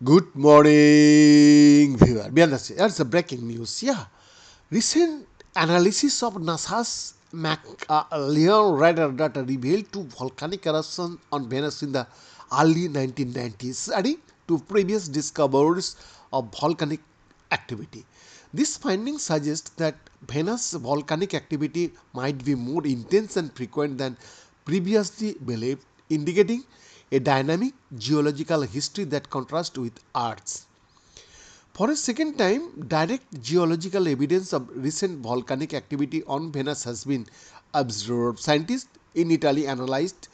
Good morning, viewer. That's the breaking news. Recent analysis of NASA's Magellan radar data revealed two volcanic eruptions on Venus in the early 1990s, adding to previous discoveries of volcanic activity. This finding suggests that Venus volcanic activity might be more intense and frequent than previously believed, indicating a dynamic geological history that contrasts with Earth's. For a second time, direct geological evidence of recent volcanic activity on Venus has been observed. Scientists in Italy analyzed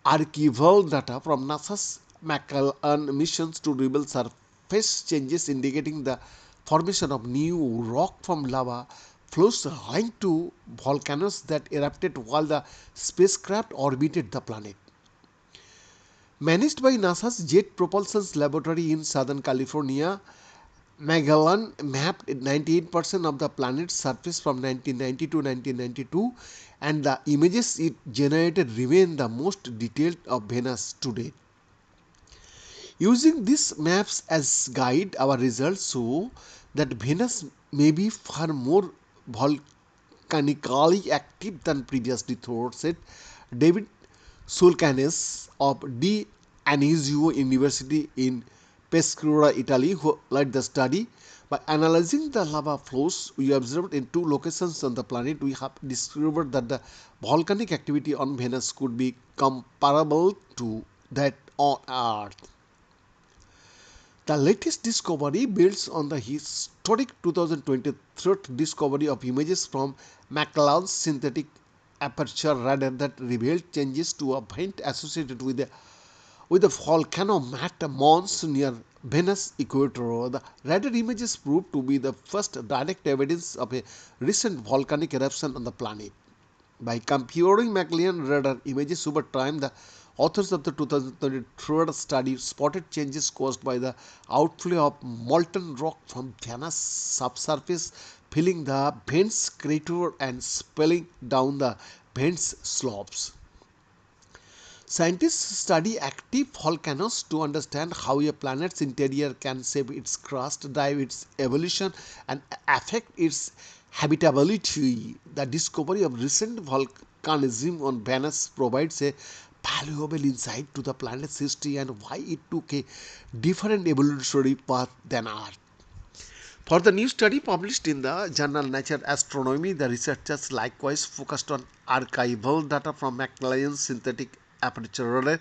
archival data from NASA's Magellan missions to reveal surface changes indicating the formation of new rock from lava flows linked to volcanoes that erupted while the spacecraft orbited the planet. Managed by NASA's Jet Propulsion Laboratory in Southern California, Magellan mapped 98% of the planet's surface from 1990 to 1992, and the images it generated remain the most detailed of Venus to date. Using these maps as guide, our results show that Venus may be far more volcanically active than previously thought, said David Sulcanes of D. Anisio University in Pescara, Italy, who led the study. By analyzing the lava flows we observed in two locations on the planet, we have discovered that the volcanic activity on Venus could be comparable to that on Earth. The latest discovery builds on the historic 2023 discovery of images from Magellan's synthetic aperture radar that revealed changes to a vent associated with the volcano Mount Mons near Venus equator. The radar images proved to be the first direct evidence of a recent volcanic eruption on the planet. By comparing Magellan radar images over time, the authors of the 2023 study spotted changes caused by the outflow of molten rock from Venus' subsurface, filling the vent's crater and spilling down the vent's slopes. Scientists study active volcanoes to understand how a planet's interior can shape its crust, drive its evolution, and affect its habitability. The discovery of recent volcanism on Venus provides a valuable insight to the planet's history and why it took a different evolutionary path than Earth. For the new study published in the journal Nature Astronomy, the researchers likewise focused on archival data from Magellan's synthetic aperture radar.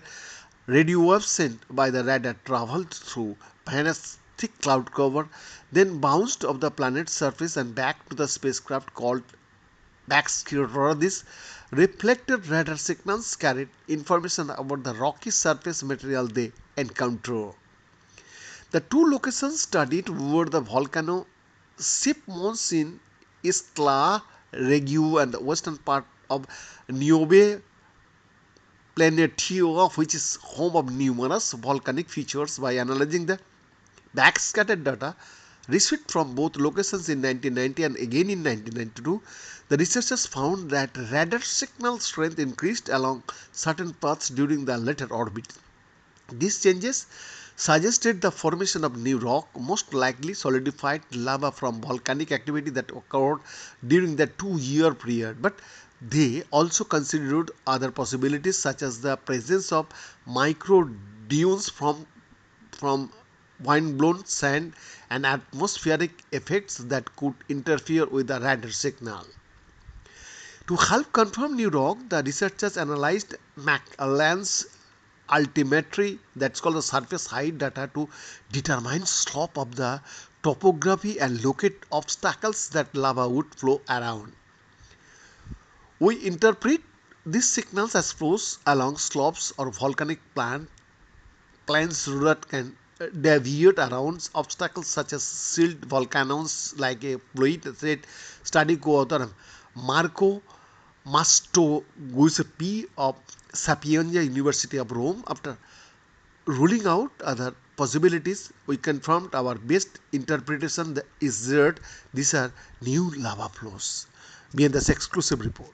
Radio waves sent by the radar traveled through Venus' thick cloud cover, then bounced off the planet's surface and back to the spacecraft called backscatter. These reflected radar signals carried information about the rocky surface material they encountered. The two locations studied were the volcano Ship Mons in Isla Regiu and the western part of Niobe Planetio, which is home of numerous volcanic features. By analyzing the backscattered data received from both locations in 1990 and again in 1992, the researchers found that radar signal strength increased along certain paths during the later orbit. These changes suggested the formation of new rock, most likely solidified lava from volcanic activity that occurred during the 2-year period. But they also considered other possibilities such as the presence of micro dunes from wind-blown sand and atmospheric effects that could interfere with the radar signal. To help confirm new rock, the researchers analyzed Magellan's altimetry, that's called the surface height data, to determine slope of the topography and locate obstacles that lava would flow around. We interpret these signals as flows along slopes or volcanic plains that can deviate around obstacles such as sealed volcanoes, like a fluid said study co-author Marco Masto of Sapienza University of Rome. After ruling out other possibilities, we confirmed our best interpretation is that these are new lava flows. Beyond this exclusive report.